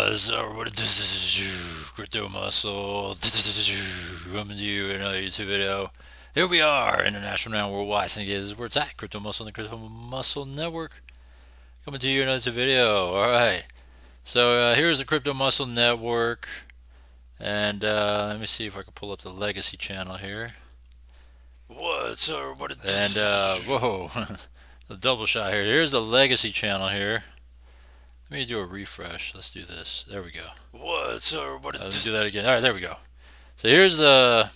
Was what Crypto Muscle coming to you in another YouTube video. Here we are, international and worldwide syndicated where it's at Crypto Muscle and the Crypto Muscle Network. Coming to you in another video. Alright. So here's the Crypto Muscle Network. And let me see if I can pull up the legacy channel here. What's what it and whoa. The double shot here. Here's the legacy channel here. Let me do a refresh. Let's do this. There we go. What? Let me do that again. All right, there we go. So here's the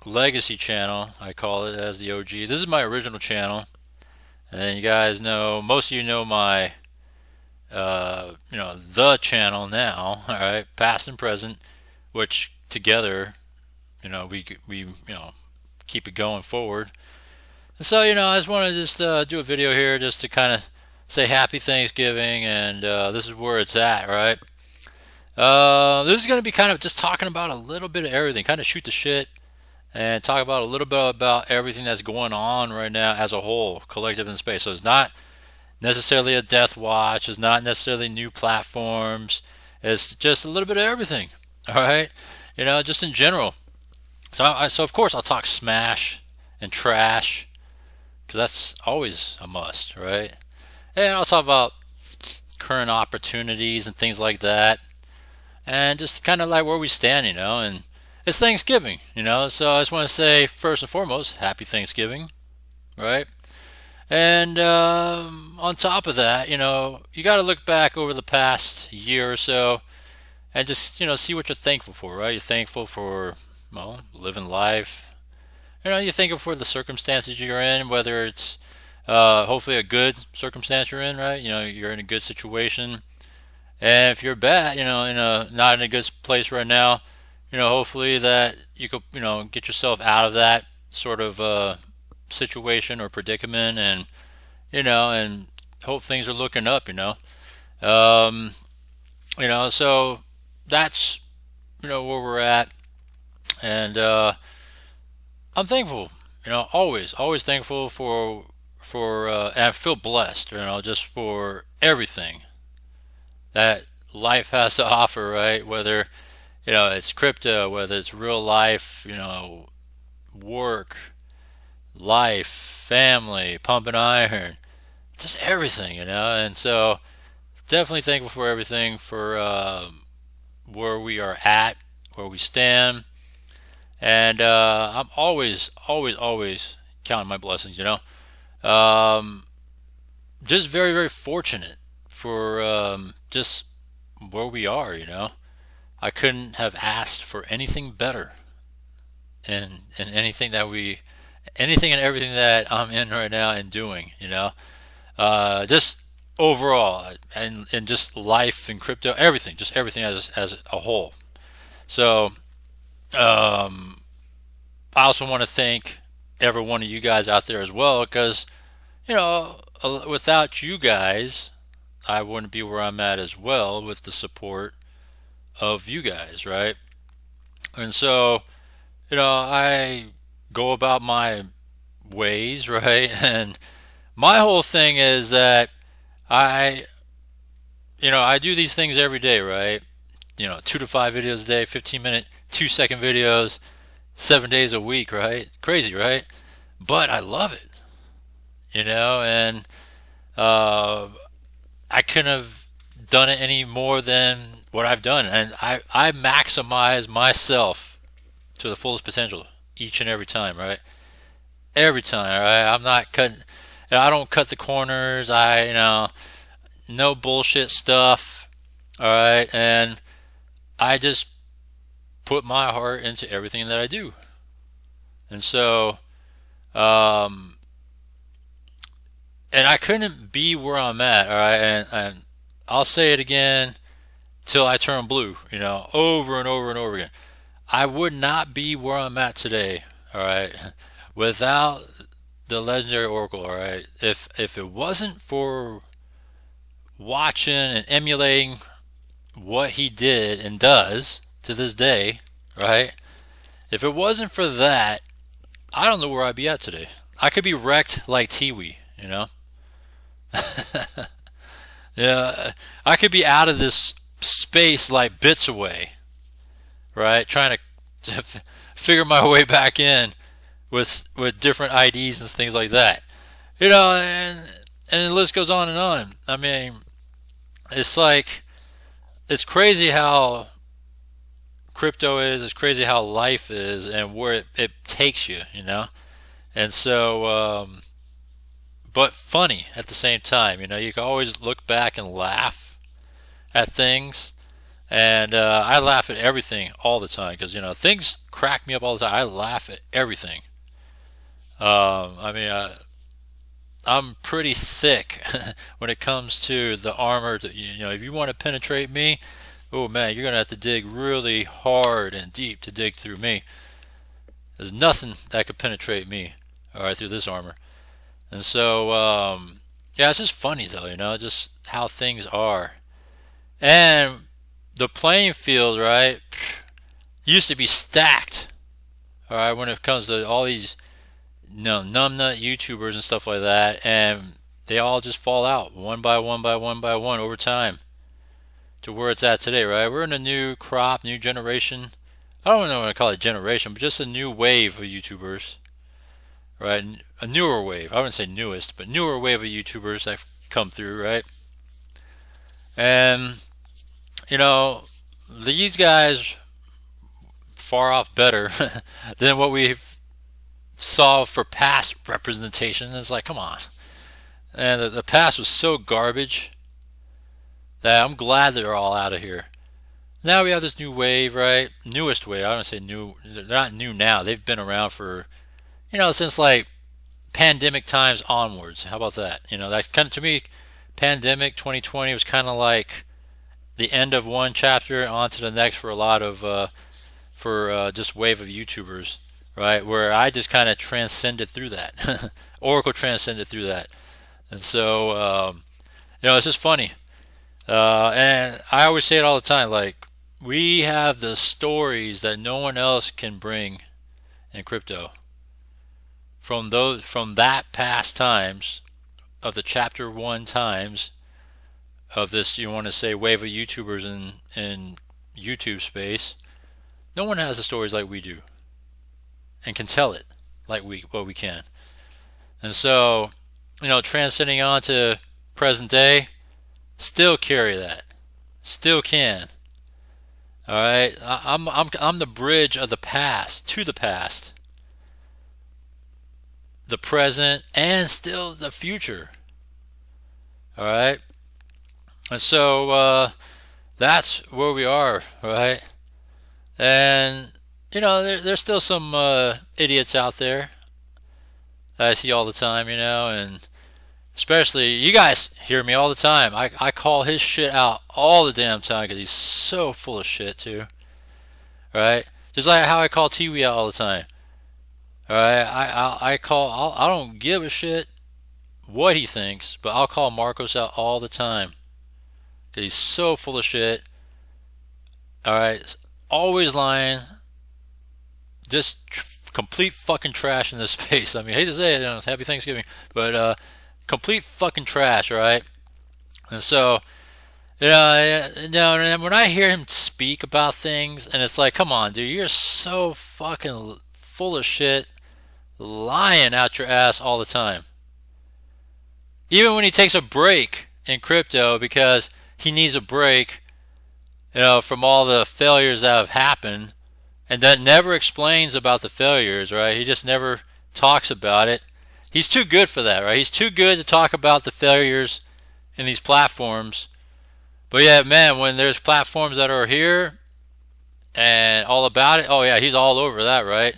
legacy channel. I call it as the OG. This is my original channel, and then you guys know. Most of you know my, the channel now. All right, past and present, which together, we keep it going forward. And so I just want to just do a video here just to kind of say happy Thanksgiving, and this is where it's at, right? This is going to be kind of just talking about a little bit of everything, kind of shoot the shit and talk about a little bit about everything that's going on right now as a whole, collective in space. So it's not necessarily a death watch, it's not necessarily new platforms, it's just a little bit of everything, all right? Just in general. So of course I'll talk smash and trash, because that's always a must, right? And I'll talk about current opportunities and things like that, and just kind of like where we stand, and it's Thanksgiving, so I just want to say first and foremost, happy Thanksgiving, right? And on top of that, you got to look back over the past year or so and just, see what you're thankful for, right? You're thankful for, living life. You're thankful for the circumstances you're in, whether it's hopefully a good circumstance you're in, right? You're in a good situation. And if you're bad, not in a good place right now, hopefully that you could, get yourself out of that sort of situation or predicament, and, and hope things are looking up, so that's, where we're at. And I'm thankful, always thankful for and I feel blessed, just for everything that life has to offer, right? Whether, it's crypto, whether it's real life, work, life, family, pumping iron, just everything, and so definitely thankful for everything, for where we are at, where we stand, and I'm always counting my blessings, just very, very fortunate for just where we are, I couldn't have asked for anything better in anything and everything that I'm in right now and doing, just overall, and just life and crypto, everything, just everything as a whole. So I also want to thank every one of you guys out there as well, because without you guys, I wouldn't be where I'm at as well, with the support of you guys, right? And so, I go about my ways, right? And my whole thing is that I do these things every day, right? 2 to 5 videos a day, 15-minute, 2-second videos, 7 days a week, right? Crazy, right? But I love it, and I couldn't have done it any more than what I've done, and I maximize myself to the fullest potential each and every time, right? Every time, all right? I'm not cutting, I don't cut the corners, no bullshit stuff, all right? And I just put my heart into everything that I do. And so, and I couldn't be where I'm at, all right? And I'll say it again till I turn blue, over and over and over again. I would not be where I'm at today, all right, without the legendary Oracle, all right? If it wasn't for watching and emulating what he did and does to this day, right? If it wasn't for that, I don't know where I'd be at today. I could be wrecked like Tiwi, Yeah, I could be out of this space like bits away, right? Trying to figure my way back in with different IDs and things like that. And the list goes on and on. I mean, it's like it's crazy how crypto is. It's crazy how life is, and where it takes you. And so, but funny at the same time. You can always look back and laugh at things. And I laugh at everything all the time because things crack me up all the time. I laugh at everything. I mean, I'm pretty thick when it comes to the armor. If you want to penetrate me, oh man, you're gonna have to dig really hard and deep to dig through me. There's nothing that could penetrate me, all right, through this armor. And so, yeah, it's just funny though, just how things are. And the playing field, right, used to be stacked, all right, when it comes to all these numbnut YouTubers and stuff like that, and they all just fall out one by one over time to where it's at today, right? We're in a new crop, new generation. I don't know what I call it generation, but just a new wave of YouTubers, right? A newer wave. I wouldn't say newest, but newer wave of YouTubers that have come through, right? And these guys far off better than what we saw for past representation. It's like, come on. And the past was so garbage that I'm glad they're all out of here. Now we have this new wave, right? Newest wave. I don't say new. They're not new now. They've been around for, since like pandemic times onwards. How about that? That kind of, to me, pandemic 2020 was kind of like the end of one chapter on to the next for a lot of just wave of YouTubers, right? Where I just kind of transcended through that. Oracle transcended through that. And so, it's just funny. And I always say it all the time, like, we have the stories that no one else can bring in crypto. From that past times, of the chapter 1 times, of this, you want to say, wave of YouTubers in YouTube space, no one has the stories like we do and can tell it like we can. And so, transcending on to present day, still carry that, still can. All right, I'm the bridge of the past to the past, the present, and still the future. All right. And so that's where we are, right? And there's still some idiots out there that I see all the time, and especially you guys hear me all the time. I call his shit out all the damn time because he's so full of shit too, right? Just like how I call Tiwi out all the time. All right, I don't give a shit what he thinks, but I'll call Marcos out all the time. He's so full of shit. Alright, always lying. Just complete fucking trash in this space. I mean, I hate to say it, happy Thanksgiving. But complete fucking trash, alright? And so, and when I hear him speak about things, and it's like, come on, dude, you're so fucking full of shit, lying out your ass all the time. Even when he takes a break in crypto because he needs a break, from all the failures that have happened, and that never explains about the failures, right? He just never talks about it. He's too good for that, right? He's too good to talk about the failures in these platforms. But yeah, man, when there's platforms that are here and all about it, oh yeah, he's all over that, right?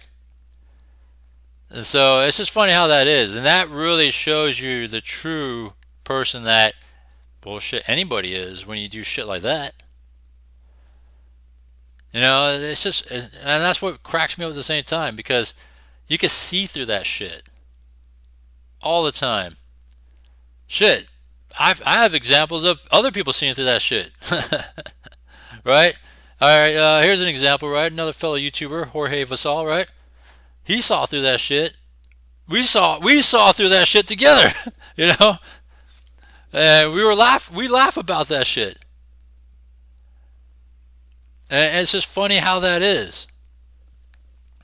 And so it's just funny how that is. And that really shows you the true person that bullshit anybody is when you do shit like that. It's just, and that's what cracks me up at the same time, because you can see through that shit all the time. Shit, I have examples of other people seeing through that shit. Right? Alright, here's an example, right? Another fellow YouTuber, Jorge Vasal, right? He saw through that shit. We saw through that shit together. And we laugh about that shit. And it's just funny how that is.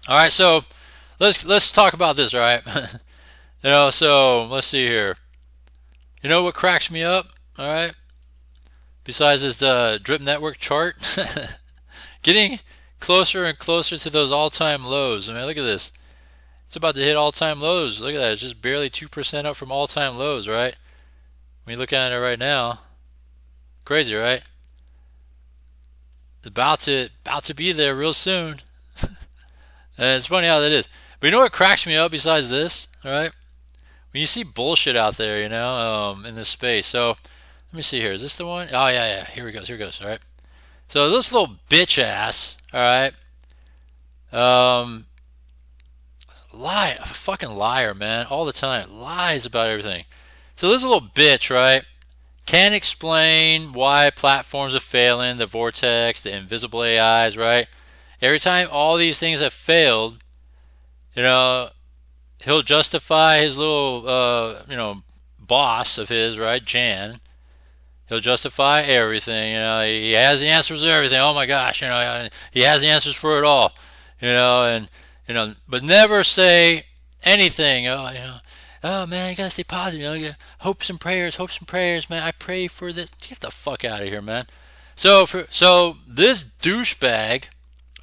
All right, so let's talk about this. All right, so let's see here. You know what cracks me up? All right, besides this drip network chart, getting closer and closer to those all-time lows. I mean, look at this. It's about to hit all-time lows. Look at that. It's just barely 2% up from all-time lows, right? When you look at it right now, crazy, right? It's about to be there real soon. And it's funny how that is. But you know what cracks me up besides this, all right? When you see bullshit out there, in this space. So let me see here. Is this the one? Oh yeah. Here it goes. All right. So this little bitch ass, all right. Fucking liar, man, all the time. Lies about everything. So this little bitch, right, can't explain why platforms are failing, the vortex, the invisible AIs, right? Every time all these things have failed, he'll justify his little, boss of his, right, Jan. He'll justify everything. He has the answers to everything. Oh my gosh, he has the answers for it all. But never say anything. Oh man, you gotta stay positive. Hopes and prayers, man. I pray for this. Get the fuck out of here, man. So this douchebag,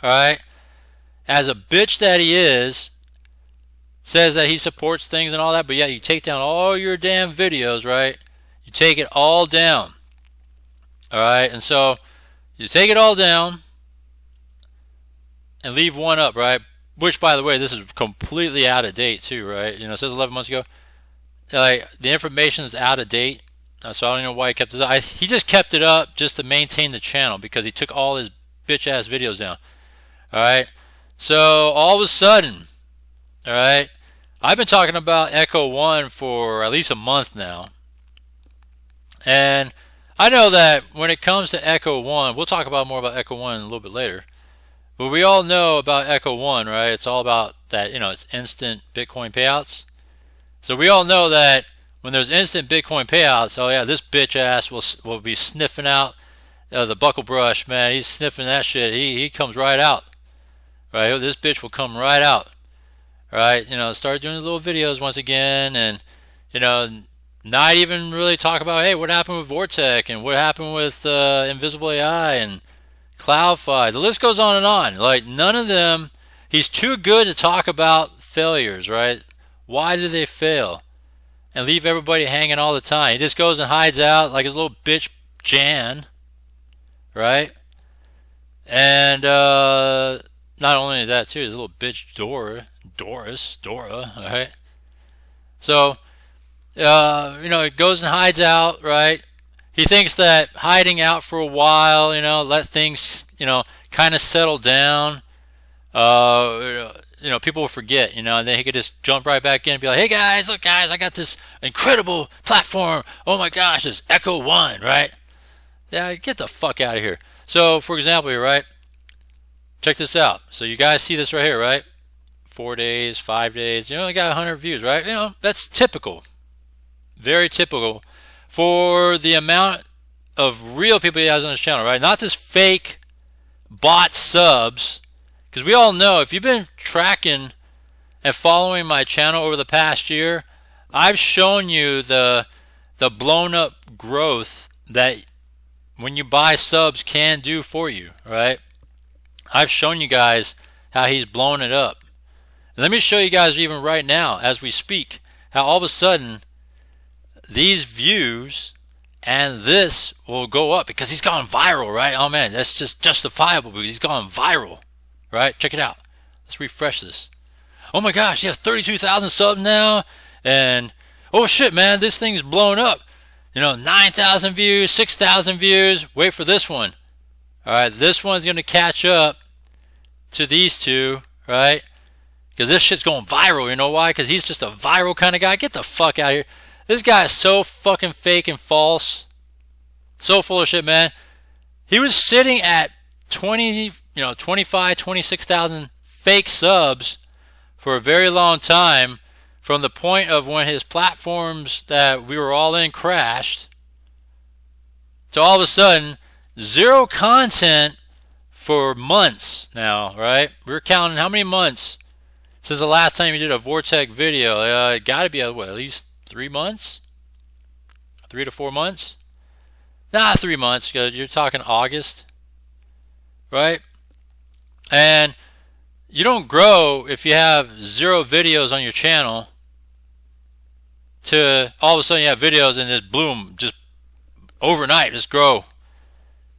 all right, as a bitch that he is, says that he supports things and all that, but yet you take down all your damn videos, right? You take it all down. All right, and so you take it all down and leave one up, right? Which, by the way, this is completely out of date too, right? It says 11 months ago. Like, the information is out of date, so I don't know why he kept it up. He just kept it up just to maintain the channel because he took all his bitch ass videos down. All right, so all of a sudden, all right, I've been talking about Echo One for at least a month now, and I know that when it comes to Echo One, we'll talk about more about Echo One a little bit later. But we all know about Echo One, right? It's all about that, it's instant Bitcoin payouts. So we all know that when there's instant Bitcoin payouts, oh yeah, this bitch ass will be sniffing out the buckle brush, man. He's sniffing that shit. He comes right out, right? This bitch will come right out, right? Start doing little videos once again, and not even really talk about, hey, what happened with Vortec and what happened with Invisible AI and CloudFi. The list goes on and on. Like, none of them, he's too good to talk about failures, right? Why do they fail? And leave everybody hanging all the time. He just goes and hides out like his little bitch Jan, right? And not only that too, his little bitch Dora, all right? So, it goes and hides out, right? He thinks that hiding out for a while, let things, kind of settle down. People will forget, and then he could just jump right back in and be like, hey guys, look guys, I got this incredible platform. Oh my gosh, it's Echo One, right? Yeah, get the fuck out of here. So, for example here, right? Check this out. So you guys see this right here, right? 4 days, 5 days, I got 100 views, right? That's typical. Very typical for the amount of real people he has on his channel, right? Not this fake bot subs. Because we all know, if you've been tracking and following my channel over the past year, I've shown you the blown up growth that when you buy subs can do for you, right? I've shown you guys how he's blown it up. And let me show you guys even right now as we speak, how all of a sudden these views and this will go up because he's gone viral, right? Oh man, that's just justifiable because he's gone viral, right? Check it out. Let's refresh this. Oh my gosh, he has 32,000 subs now, and oh shit, man, this thing's blown up. 9,000 views, 6,000 views. Wait for this one. All right, this one's going to catch up to these two, right? Because this shit's going viral. You know why? Because he's just a viral kind of guy. Get the fuck out of here. This guy is so fucking fake and false. So full of shit, man. He was sitting at 25, 26,000 fake subs for a very long time from the point of when his platforms that we were all in crashed to all of a sudden zero content for months now, right? We're counting how many months since the last time you did a Vortex video. It got to be at least 3 months? 3 to 4 months? Nah, 3 months. You're talking August, right? And you don't grow if you have 0 videos on your channel to all of a sudden you have videos and just bloom, just overnight, just grow.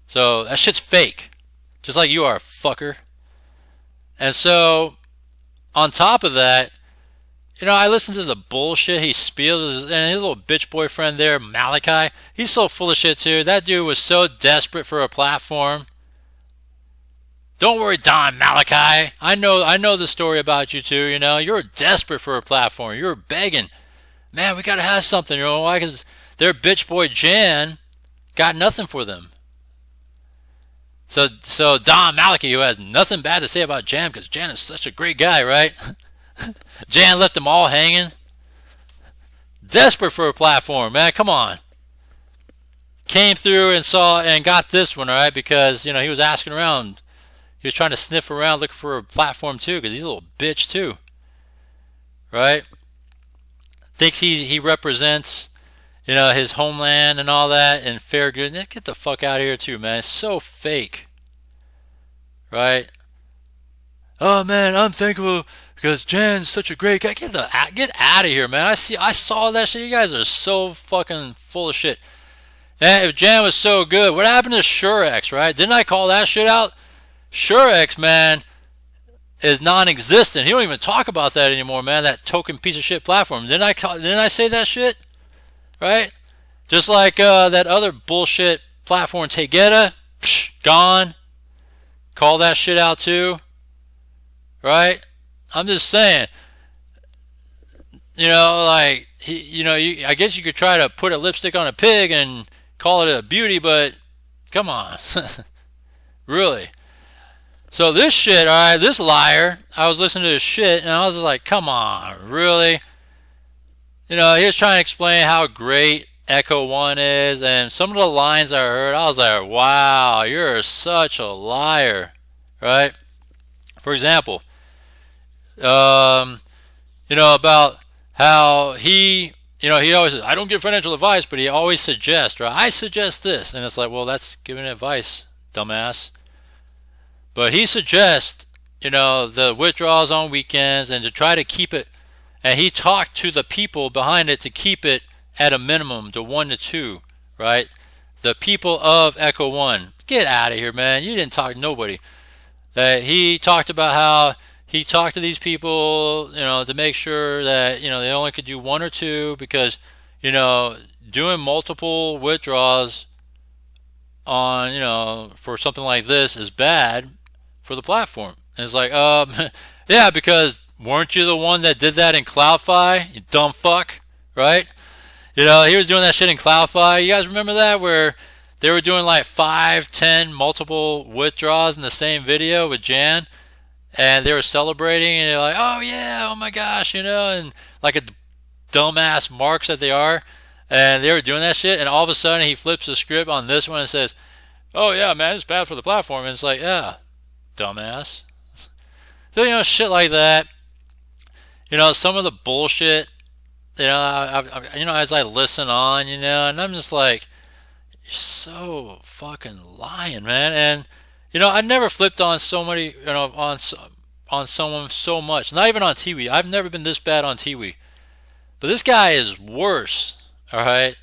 So that shit's fake. Just like you are, fucker. And so, on top of that, I listened to the bullshit he spilled, and his little bitch boyfriend there, Malachi, he's so full of shit too. That dude was so desperate for a platform. Don't worry, Don Malachi. I know the story about you too, You're desperate for a platform. You're begging. Man, we gotta have something, why? Because their bitch boy Jan got nothing for them. So Don Malachi, who has nothing bad to say about Jan, because Jan is such a great guy, right? Jan left them all hanging. Desperate for a platform, man. Come on. Came through and saw and got this one, all right? Because he was asking around. He was trying to sniff around looking for a platform too, because he's a little bitch too, right? Thinks he represents, his homeland and all that and fair good. Get the fuck out of here too, man. It's so fake, right? Oh man, I'm thankful because Jan's such a great guy. Get out of here, man. I saw that shit. You guys are so fucking full of shit. And if Jan was so good, what happened to Surex, right? Didn't I call that shit out? Surex, man, is non-existent. He don't even talk about that anymore, man. That token piece of shit platform. Didn't I say that shit? Right? Just like that other bullshit platform, Tegeta, gone. Call that shit out too. Right? I'm just saying. I guess you could try to put a lipstick on a pig and call it a beauty, but come on. Really? So this shit, alright, this liar, I was listening to this shit and I was like, come on, really? He was trying to explain how great Echo One is, and some of the lines I heard, I was like, wow, you're such a liar, right? For example, about how he always says, I don't give financial advice, but he always suggests, right? I suggest this, and it's like, well, that's giving advice, dumbass. But he suggests, the withdrawals on weekends and to try to keep it. And he talked to the people behind it to keep it at a minimum to 1 to 2, right? The people of Echo One. Get out of here, man. You didn't talk to nobody. He talked about how he talked to these people, to make sure that, they only could do 1 or 2 because, doing multiple withdrawals on, for something like this is bad for the platform. And it's like, yeah, because weren't you the one that did that in CloudFi, you dumb fuck, right? He was doing that shit in CloudFi. You guys remember that, where they were doing like 5, 10 multiple withdrawals in the same video with Jan, and they were celebrating, and they're like, oh yeah, oh my gosh, and like a dumbass marks that they are, and they were doing that shit, and all of a sudden he flips the script on this one and says, oh yeah, man, it's bad for the platform. And it's like, yeah, dumbass. So, shit like that. Some of the bullshit, as I listen on, and I'm just like, you're so fucking lying, man. And, I never flipped on somebody, on someone so much. Not even on Tiwi. I've never been this bad on Tiwi. But this guy is worse, alright?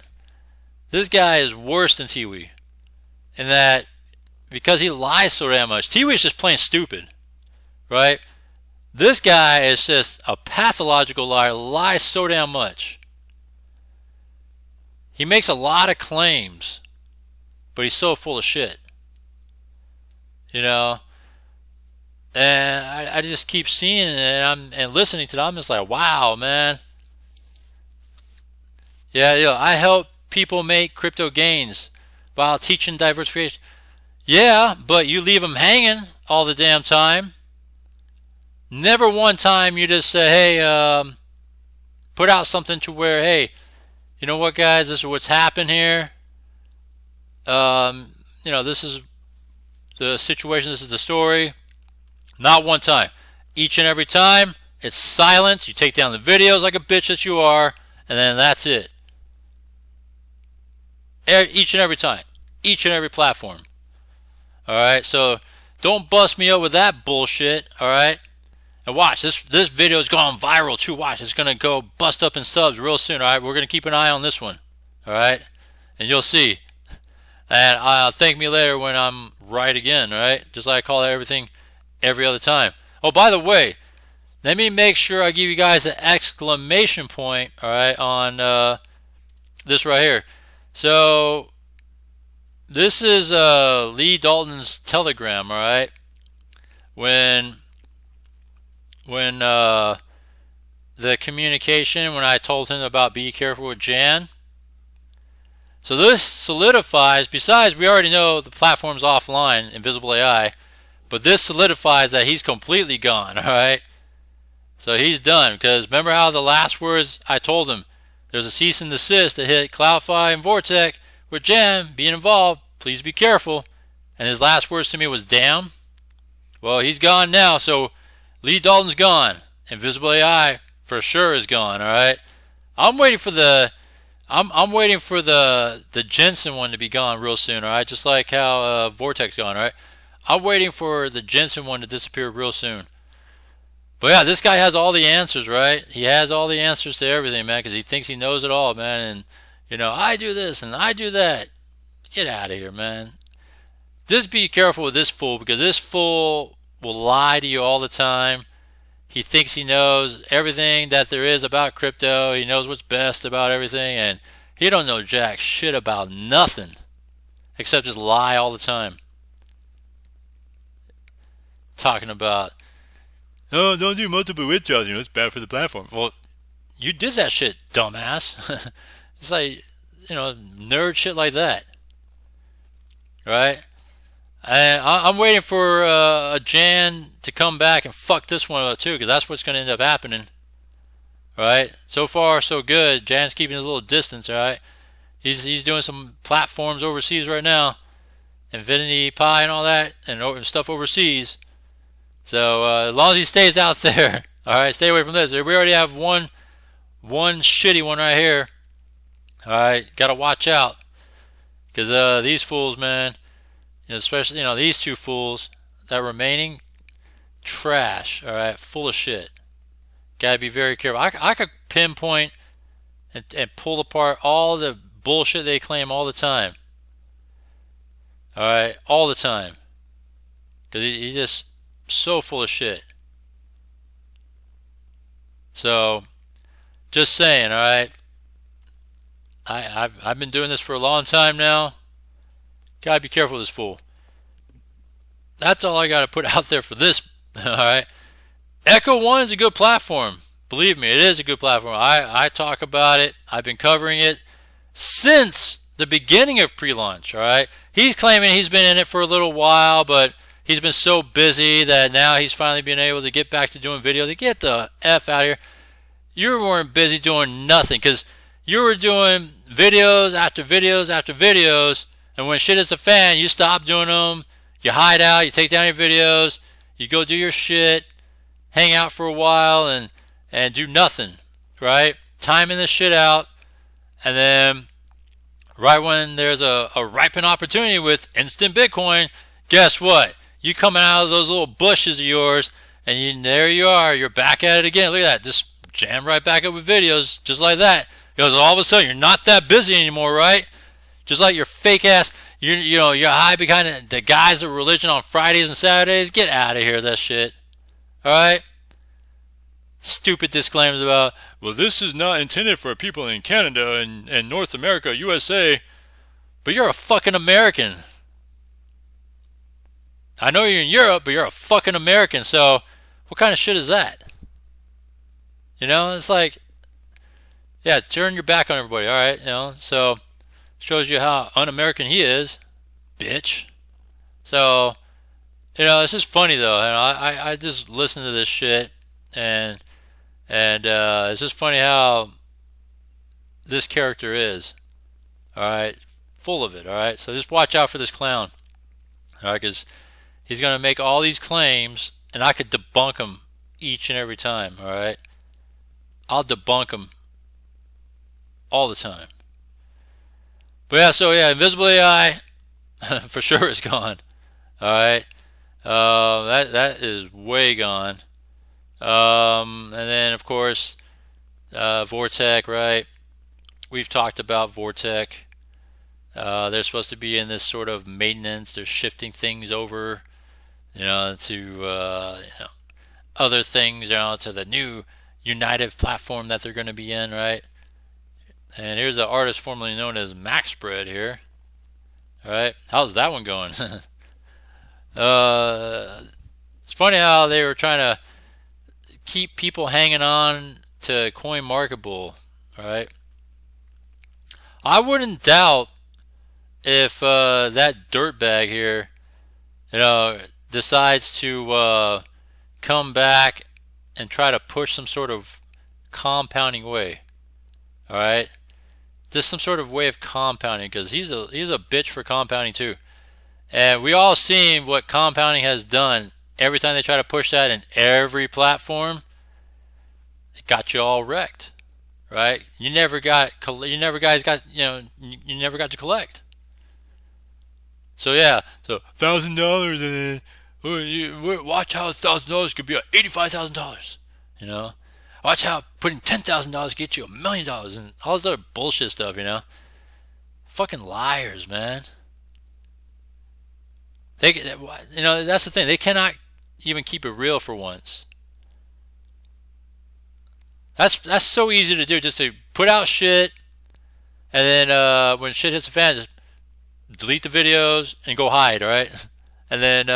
This guy is worse than Tiwi. In that, because he lies so damn much. Tiwi is just plain stupid, right? This guy is just a pathological liar, lies so damn much. He makes a lot of claims, but he's so full of shit. And I just keep seeing it and listening to them. I'm just like, wow, man. Yeah, I help people make crypto gains while teaching diversification. Yeah, but you leave them hanging all the damn time. Never one time you just say, hey, put out something to where, hey, you know what, guys, this is what's happened here. This is the situation, this is the story. Not one time. Each and every time, it's silence. You take down the videos like a bitch that you are, and then that's it. Each and every time. Each and every platform. Alright, so don't bust me up with that bullshit, alright? And watch, this video is going viral too. Watch, it's going to go bust up in subs real soon, alright? We're going to keep an eye on this one, alright? And you'll see. And thank me later when I'm right again, alright? Just like I call everything every other time. Oh, by the way, let me make sure I give you guys an exclamation point, alright, on this right here. So, this is Lee Dalton's telegram, alright? When the communication, when I told him about be careful with Jan. So this solidifies, besides we already know the platform's offline, Invisible AI, but this solidifies that he's completely gone, alright? So he's done, because remember how the last words I told him, there's a cease and desist that hit CloudFi and Vortec with Jan being involved, please be careful. And his last words to me was damn. Well, he's gone now, so Lee Dalton's gone. Invisible AI for sure is gone, alright? I'm waiting for the Jensen one to be gone real soon, alright? Just like how Vortec's gone, alright? I'm waiting for the Jensen one to disappear real soon. But yeah, this guy has all the answers, right? He has all the answers to everything, man, because he thinks he knows it all, man. And, you know, I do this and I do that. Get out of here, man. Just be careful with this fool, because this fool will lie to you all the time. He thinks he knows everything that there is about crypto. He knows what's best about everything, and he don't know jack shit about nothing except just lie all the time. Talking about, oh, don't do multiple withdrawals, you know, it's bad for the platform. Well, you did that shit, dumbass. It's like, you know, nerd shit like that. Right? And I'm waiting for a Jan to come back and fuck this one up too, because that's what's going to end up happening. Right? So far, so good. Jan's keeping his little distance, right? He's doing some platforms overseas right now. Infinity Pi and all that, and stuff overseas. So as long as he stays out there, alright, stay away from this. We already have one shitty one right here. Alright, gotta watch out. Because these fools, man, especially, you know, these two fools, that remaining, trash, alright, full of shit. Gotta be very careful. I could pinpoint and pull apart all the bullshit they claim all the time. Alright, all the time. Because he's just so full of shit. So, just saying, alright? I've been doing this for a long time now. Gotta be careful with this fool. That's all I gotta put out there for this, alright? Echo One is a good platform. Believe me, it is a good platform. I talk about it. I've been covering it since the beginning of pre-launch, alright? He's claiming he's been in it for a little while, but he's been so busy that now he's finally been able to get back to doing videos. Get the F out of here. You weren't busy doing nothing, because you were doing videos after videos after videos, and when shit hits the fan, you stop doing them, you hide out, you take down your videos, you go do your shit, hang out for a while, and do nothing, right? Timing this shit out, and then right when there's a ripened opportunity with instant Bitcoin, guess what? You coming out of those little bushes of yours, and there you are, you're back at it again. Look at that, just jam right back up with videos, just like that. Because all of a sudden, you're not that busy anymore, right? Just like your fake ass, you know, you're high behind the guys of religion on Fridays and Saturdays. Get out of here, that shit. Alright? Stupid disclaimers about, well, this is not intended for people in Canada and North America, USA. But you're a fucking American. I know you're in Europe, but you're a fucking American, so what kind of shit is that? You know, it's like, yeah, turn your back on everybody, alright, you know, so shows you how un-American he is, bitch. So, you know, it's just funny though, and I just listen to this shit, and it's just funny how this character is, alright, full of it, alright, so just watch out for this clown, alright, because He's going to make all these claims, and I could debunk them each and every time, all right? I'll debunk them all the time. But yeah, so yeah, invisible AI for sure is gone. All right, that is way gone. And then of course, Vortec, right? We've talked about Vortec. They're supposed to be in this sort of maintenance. They're shifting things over, to other things, to the new United platform that they're going to be in, right? And here's the artist formerly known as MaxSpread here. All right, how's that one going? It's funny how they were trying to keep people hanging on to CoinMarketable, right? I wouldn't doubt if that dirtbag here, decides to come back and try to push some sort of compounding way. All right, just some sort of way of compounding, because he's a bitch for compounding too. And we all seen what compounding has done. Every time they try to push that in every platform, it got you all wrecked, right? You never got to collect. So yeah, so $1,000 and then watch how $1,000 could be $85,000. Watch how putting $10,000 get you $1 million and all this other bullshit stuff. Fucking liars, man. That's the thing. They cannot even keep it real for once. That's so easy to do, just to put out shit, and then when shit hits the fan, just delete the videos and go hide, all right? And then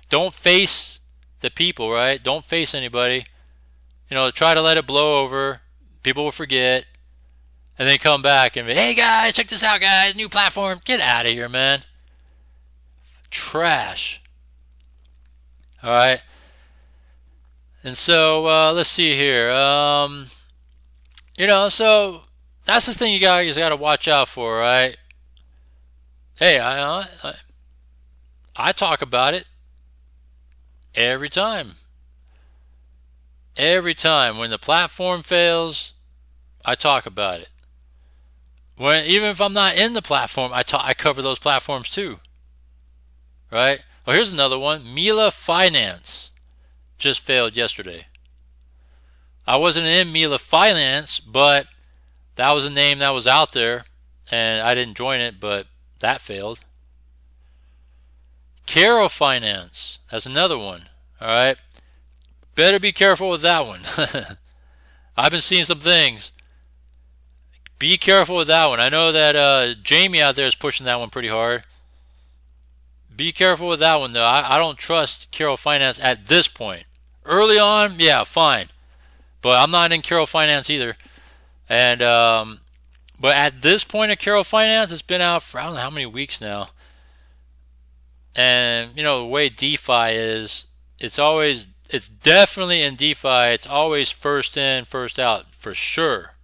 don't face the people, right? Don't face anybody. Try to let it blow over. People will forget, and then come back and be, hey guys, check this out, guys, new platform. Get out of here, man. Trash. All right. And so let's see here. So that's the thing you guys got to watch out for, right? Hey, I talk about it every time. Every time when the platform fails, I talk about it. Even if I'm not in the platform, I cover those platforms too. Right? Well, here's another one. Mila Finance just failed yesterday. I wasn't in Mila Finance, but that was a name that was out there, and I didn't join it, but that failed. Caro Finance, that's another one. All right? Better be careful with that one. I've been seeing some things. Be careful with that one. I know that Jamie out there is pushing that one pretty hard. Be careful with that one, though. I don't trust Caro Finance at this point. Early on, yeah, fine. But I'm not in Caro Finance either. And but at this point of Caro Finance, it's been out for I don't know how many weeks now. And the way DeFi is, it's definitely in DeFi, it's always first in, first out, for sure.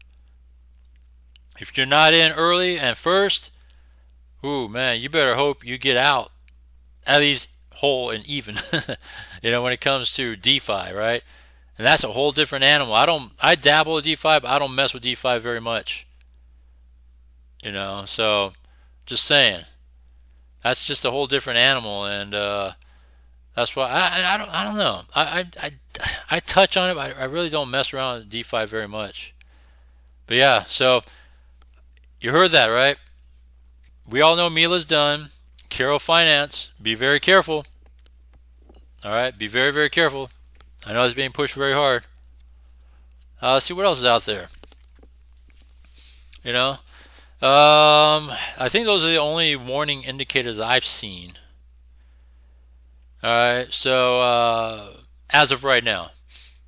If you're not in early and first, ooh man, you better hope you get out at least whole and even. When it comes to DeFi, right? And that's a whole different animal. I dabble with DeFi, but I don't mess with DeFi very much. So just saying, that's just a whole different animal, and that's why I don't know. I touch on it, but I really don't mess around with DeFi very much. But yeah, so you heard that, right? We all know Mila's done. Caro Finance, be very careful. All right, be very, very careful. I know it's being pushed very hard. Let's see what else is out there. I think those are the only warning indicators I've seen. All right, so as of right now,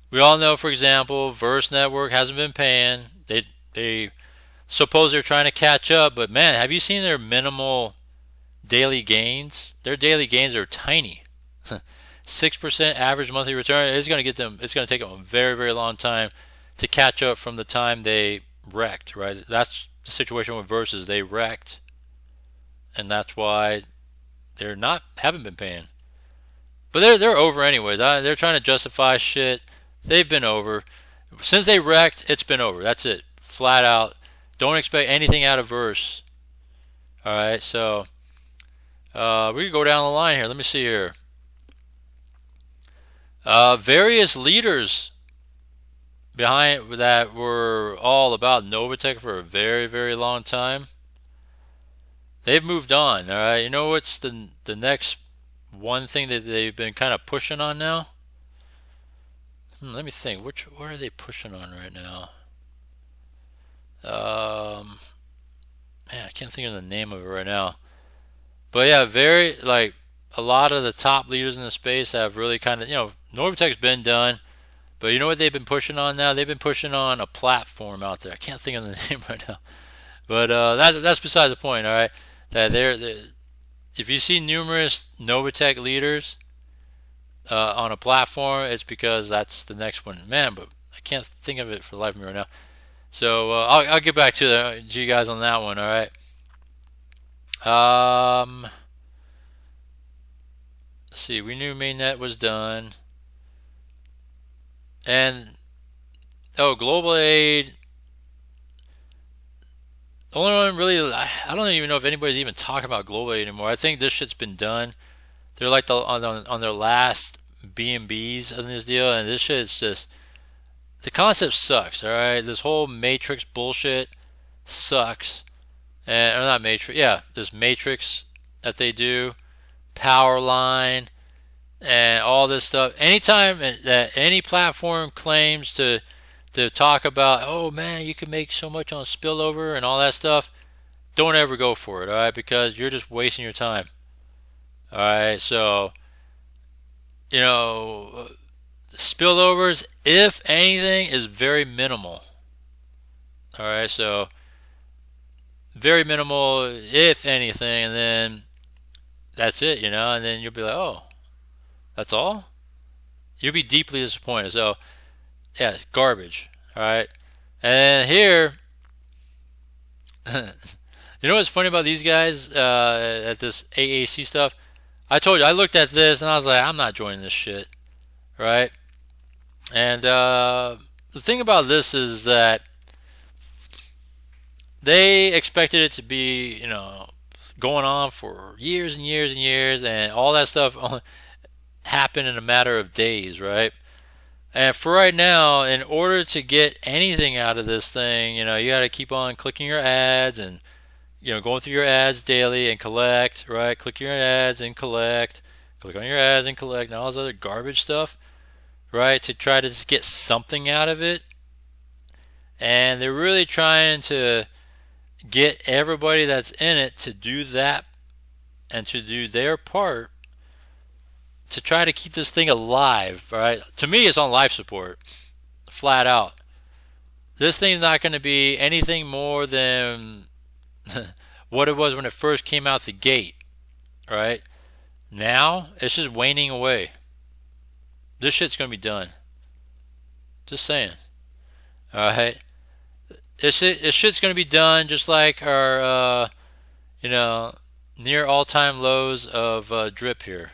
we all know, for example, Verse Network hasn't been paying. They suppose they're trying to catch up, but man, have you seen their minimal daily gains? Their daily gains are tiny. 6% average monthly return. It's going to take them a very, very long time to catch up from the time they wrecked, right? That's the situation with Versus. They wrecked, and that's why haven't been paying. But they're over anyways. They're trying to justify shit. They've been over. Since they wrecked, it's been over. That's it. Flat out. Don't expect anything out of verse. Alright, so we can go down the line here. Let me see here. Various leaders behind that were all about Novatech for a very, very long time. They've moved on. Alright, you know what's the next one thing that they've been kind of pushing on now? Let me think. What are they pushing on right now? Man, I can't think of the name of it right now. But yeah, very like a lot of the top leaders in the space have really kind of, Norbitech's been done, but you know what they've been pushing on now? They've been pushing on a platform out there. I can't think of the name right now, but that's beside the point. All right, that if you see numerous Novatech leaders on a platform, it's because that's the next one, man. But I can't think of it for the life of me right now. So I'll get back to you guys on that one. All right. Let's see. We knew mainnet was done, and global aid. The only one really, I don't even know if anybody's even talking about global aid anymore. I think this shit's been done. They're like on their last B&Bs in this deal, and this shit is just, the concept sucks. All right, this whole matrix bullshit sucks. And or not matrix, yeah, this matrix that they do, power line, and all this stuff. Anytime that any platform claims to talk about, oh man, you can make so much on spillover and all that stuff, don't ever go for it, all right? Because you're just wasting your time. All right, so spillovers, if anything, is very minimal. All right, so very minimal, if anything, and then that's it, and then you'll be like, oh, that's all? You'll be deeply disappointed. So, yeah, garbage. All right, and here, you know what's funny about these guys at this AAC stuff? I told you, I looked at this and I was like, I'm not joining this shit, right? And the thing about this is that they expected it to be, going on for years and years and years, and all that stuff happened in a matter of days, right? And for right now, in order to get anything out of this thing, you got to keep on clicking your ads and, going through your ads daily and collect, right? Click your ads and collect, click on your ads and collect, and all this other garbage stuff, right? To try to just get something out of it. And they're really trying to get everybody that's in it to do that and to do their part to try to keep this thing alive, right? To me, it's on life support, flat out. This thing's not going to be anything more than what it was when it first came out the gate, right? Now, it's just waning away. This shit's going to be done. Just saying. All right? This shit's going to be done just like our, near all-time lows of drip here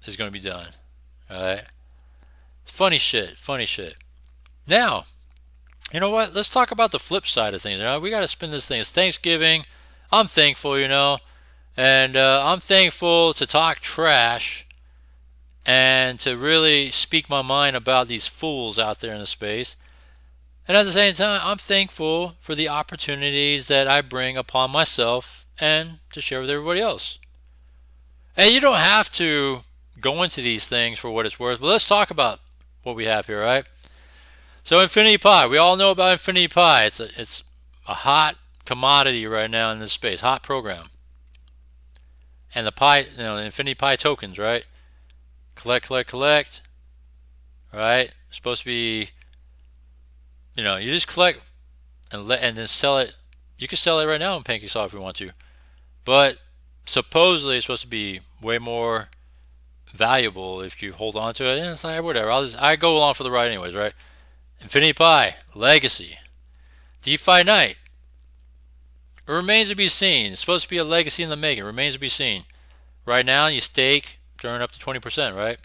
is going to be done. All right? Funny shit. Now, you know what? Let's talk about the flip side of things. We got to spin this thing. It's Thanksgiving. I'm thankful, and I'm thankful to talk trash and to really speak my mind about these fools out there in the space. And at the same time, I'm thankful for the opportunities that I bring upon myself and to share with everybody else. And you don't have to go into these things for what it's worth, but let's talk about what we have here, right? So Infinity Pi, we all know about Infinity Pi. It's a hot commodity right now in this space, hot program. And the Pi, the Infinity Pi tokens, right? Collect, right? It's supposed to be, you just collect and then sell it. You can sell it right now on PancakeSwap if you want to, but supposedly it's supposed to be way more valuable if you hold on to it. And it's like, whatever. I go along for the ride anyways, right? Infinity Pi, Legacy, DeFi Night. It remains to be seen. It's supposed to be a legacy in the making. It remains to be seen. Right now, you stake to earn up to 20%, right?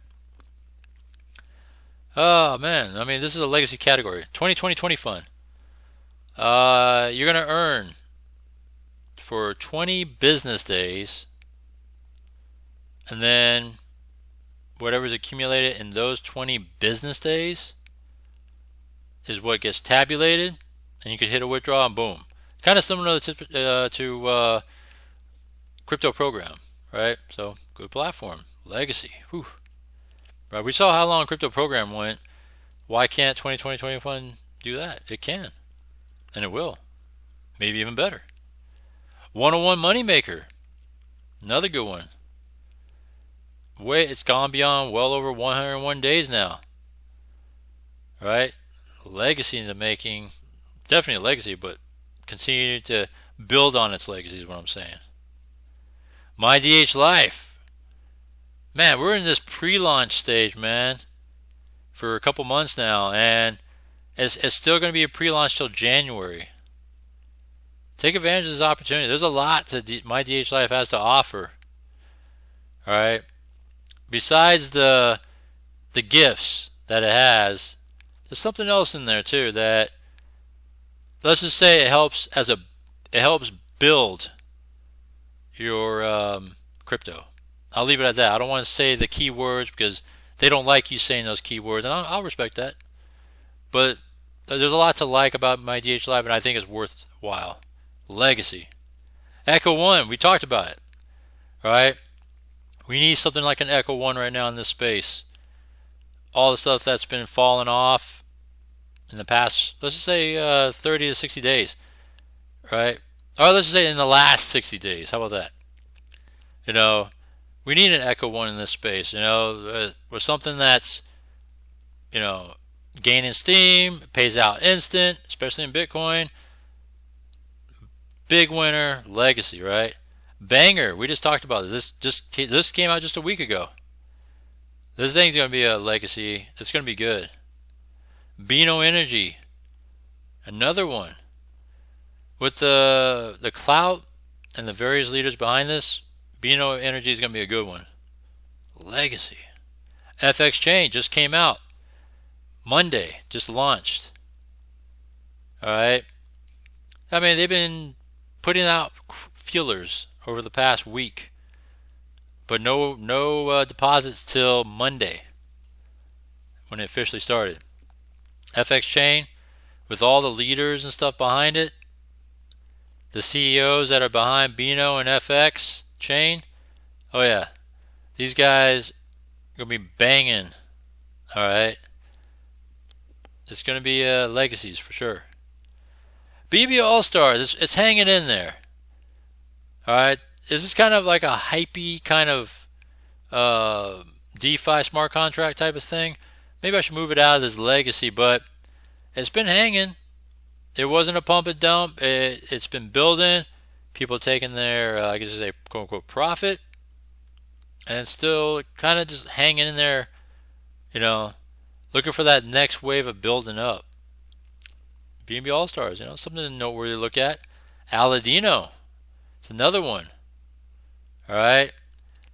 Oh man, I mean, this is a legacy category. 2020 fund. You're gonna earn for 20 business days, and then whatever's accumulated in those 20 business days is what gets tabulated, and you could hit a withdrawal and boom. Kind of similar to crypto program, right? So good platform, legacy. Whew. Right, we saw how long crypto program went. Why can't 2020 fund do that? It can, and it will. Maybe even better. 101 Moneymaker, another good one. It's gone beyond well over 101 days now. Right? Legacy in the making. Definitely a legacy, but continue to build on its legacy is what I'm saying. My DH Life. Man, we're in this pre-launch stage, man, for a couple months now, and it's still going to be a pre-launch till January. Take advantage of this opportunity. There's a lot that My DH Life has to offer. All right. Besides the gifts that it has, there's something else in there too that, let's just say, it helps build your crypto. I'll leave it at that. I don't want to say the keywords because they don't like you saying those keywords, and I'll respect that. But there's a lot to like about My DH Live, and I think it's worthwhile. Legacy. Echo One, we talked about it. All right? We need something like an Echo One right now in this space. All the stuff that's been falling off in the past, let's just say 30 to 60 days. Right? Or let's just say in the last 60 days. How about that? You know, we need an Echo One in this space, with something that's, gaining steam, pays out instant, especially in Bitcoin. Big winner, legacy, right? Banger, we just talked about this. This came out just a week ago. This thing's going to be a legacy. It's going to be good. Beano Energy, another one. With the clout and the various leaders behind this, Beano Energy is going to be a good one. Legacy. FX Chain just came out. Monday, just launched. Alright. I mean, they've been putting out feelers over the past week. But no deposits till Monday, when it officially started. FX Chain, with all the leaders and stuff behind it, the CEOs that are behind Beano and FX Chain, oh yeah, these guys are going to be banging. Alright. It's going to be legacies for sure. BB All Stars, it's hanging in there. Alright. Is this kind of like a hypey kind of DeFi smart contract type of thing? Maybe I should move it out of this legacy, but it's been hanging. It wasn't a pump and dump. It's been building. People taking their, I guess you say, quote unquote, profit. And it's still kind of just hanging in there, looking for that next wave of building up. B&B All Stars, something noteworthy to look at. Aladino, it's another one. All right,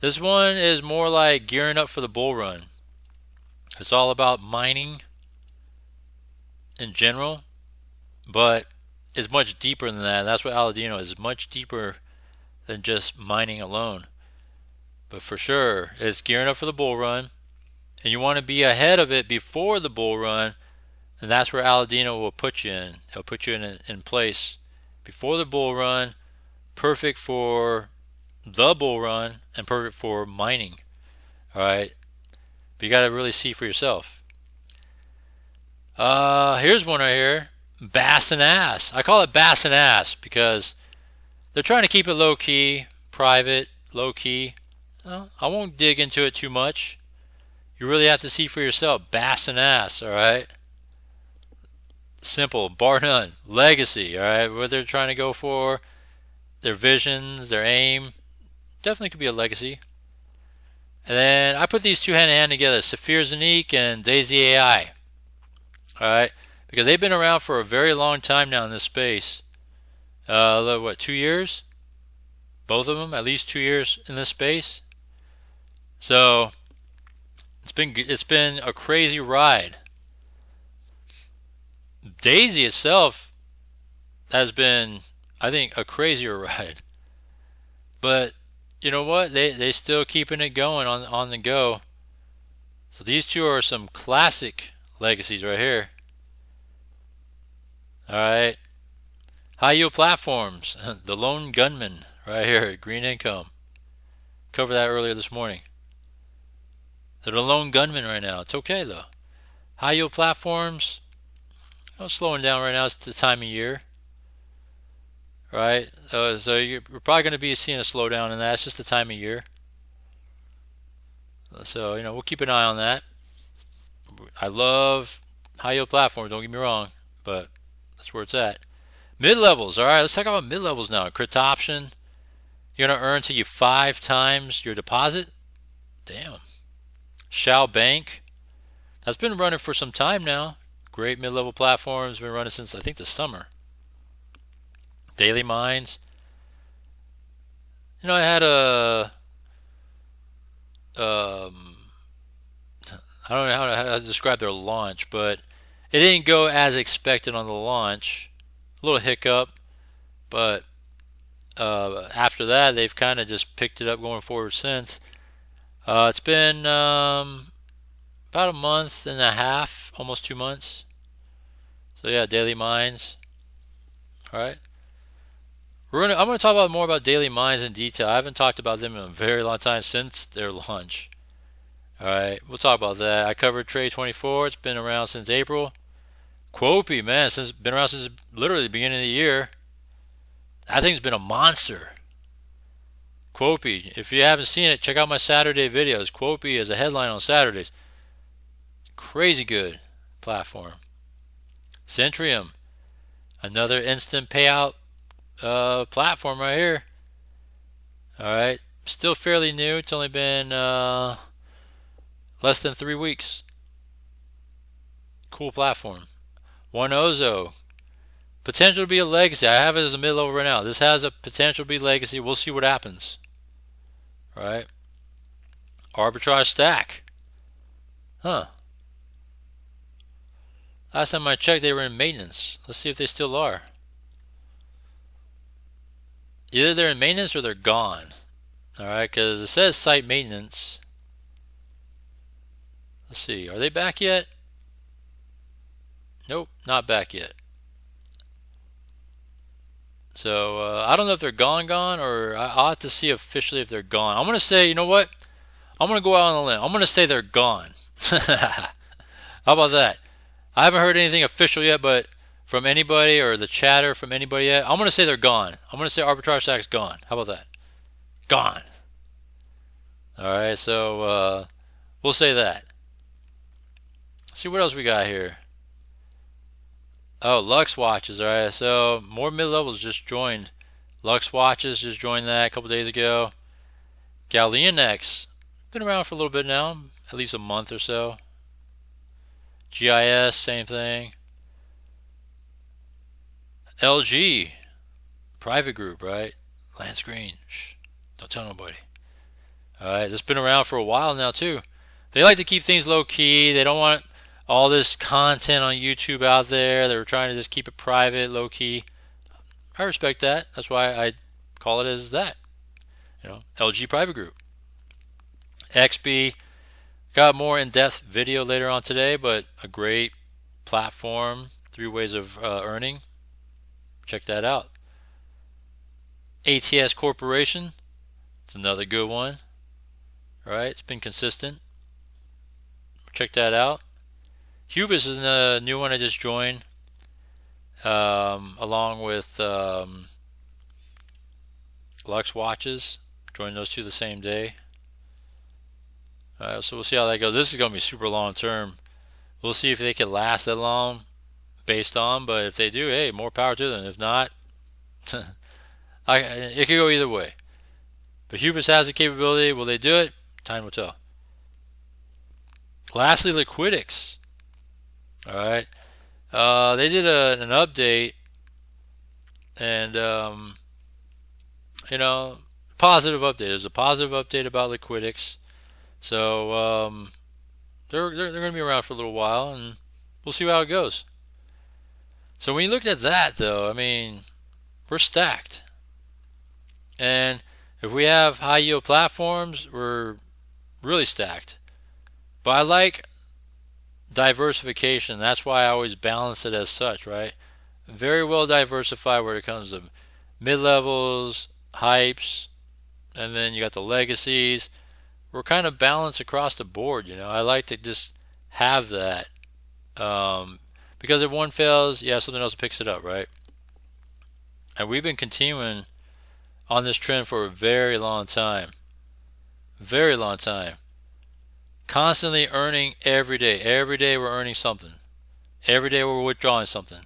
this one is more like gearing up for the bull run. It's all about mining in general, but it's much deeper than that. That's what Aladino is, much deeper than just mining alone. But for sure, it's gearing up for the bull run, and you want to be ahead of it before the bull run, and that's where Aladino will put you in. He'll put you in place before the bull run, perfect for the bull run and perfect for mining. All right, but you got to really see for yourself. Here's one right here, Bass and Ass. I call it Bass and Ass because they're trying to keep it low key, private, low key. I won't dig into it too much. You really have to see for yourself. Bass and Ass, all right? Simple, bar none. Legacy, all right? What they're trying to go for, their visions, their aim, definitely could be a legacy. And then I put these two hand in hand together, Saphir Zanique and Daisy AI. All right? Because they've been around for a very long time now in this space. 2 years? Both of them, at least 2 years in this space. So it's been a crazy ride. Daisy itself has been, I think, a crazier ride. But you know what? They still keeping it going on the go. So these two are some classic legacies right here. All right. High yield platforms. The lone gunman right here. Green income. Covered that earlier this morning. They're the lone gunman right now. It's okay though. High yield platforms. Slowing down right now. It's the time of year. Right. So you're probably going to be seeing a slowdown in that. It's just the time of year. So we'll keep an eye on that. I love high yield platforms. Don't get me wrong, but that's where it's at. Mid levels. All right. Let's talk about mid levels now. Crypto option. You're going to earn to you 5 times your deposit. Damn. Shao Bank. That's been running for some time now. Great mid-level platforms. Been running since I think the summer. Daily Mines. I had I don't know how to describe their launch, but it didn't go as expected on the launch. A little hiccup, but after that, they've kind of just picked it up going forward since. It's been about a month and a half, almost 2 months. So yeah, Daily Mines. All right. I'm going to talk more about Daily Mines in detail. I haven't talked about them in a very long time since their launch. All right, we'll talk about that. I covered Trade 24. It's been around since April. Quopy, man, been around since literally the beginning of the year. That thing's been a monster. Quopy, if you haven't seen it, check out my Saturday videos. Quopy is a headline on Saturdays. Crazy good platform. Centrium, another instant payout platform right here. All right, still fairly new. It's only been less than 3 weeks. Cool platform. One Ozo. Potential to be a legacy. I have it as a mid-level right now. This has a potential to be legacy. We'll see what happens. Right? Arbitrage Stack. Huh. Last time I checked, they were in maintenance. Let's see if they still are. Either they're in maintenance or they're gone. Alright, because it says site maintenance. Let's see. Are they back yet? Nope, not back yet. So I don't know if they're gone, or I'll have to see officially if they're gone. I'm going to say, you know what? I'm going to go out on a limb. I'm going to say they're gone. How about that? I haven't heard anything official yet, but from anybody or the chatter from anybody yet, I'm going to say they're gone. I'm going to say Arbitrage Stack's gone. How about that? Gone. Alright, so we'll say that. Let's see what else we got here. Oh, Lux Watches. Alright, so more mid-levels just joined. Lux Watches just joined that a couple days ago. Galeonex. Been around for a little bit now. At least a month or so. GIS, same thing. LG. Private group, right? Lance Green. Shh. Don't tell nobody. Alright, it's been around for a while now too. They like to keep things low key. They don't want all this content on YouTube out there. They're trying to just keep it private, low key. I respect that. That's why I call it as that. LG Private Group. XB. Got more in-depth video later on today, but a great platform. 3 ways of earning. Check that out. ATS Corporation. It's another good one. Right? It's been consistent. Check that out. Hubis is a new one I just joined. Along with Lux Watches. Joined those two the same day. So we'll see how that goes. This is going to be super long term. We'll see if they can last that long based on, but if they do, hey, more power to them. If not, it could go either way. But Hubris has the capability. Will they do it? Time will tell. Lastly, Liquidix. Alright. They did an update, and positive update. There's a positive update about Liquidix. So they're going to be around for a little while, and we'll see how it goes. So when you look at that, though, I mean, we're stacked. And if we have high yield platforms, we're really stacked. But I like diversification. That's why I always balance it as such, right? Very well diversified where it comes to mid-levels, hypes, and then you got the legacies. We're kind of balanced across the board, you know. I like to just have that. Because if one fails, yeah, something else picks it up, right? And we've been continuing on this trend for a very long time. Very long time. Constantly earning every day. Every day we're earning something. Every day we're withdrawing something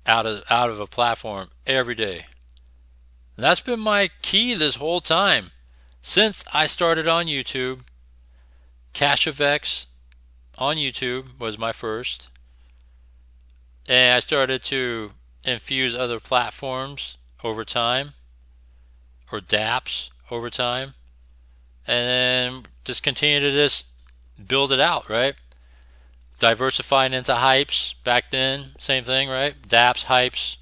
out of a platform every day. And that's been my key this whole time. Since I started on YouTube, Cash of X on YouTube was my first. And I started to infuse other platforms over time, or dApps over time, and then just continue to just build it out, right? Diversifying into hypes back then, same thing, right? dApps, hypes,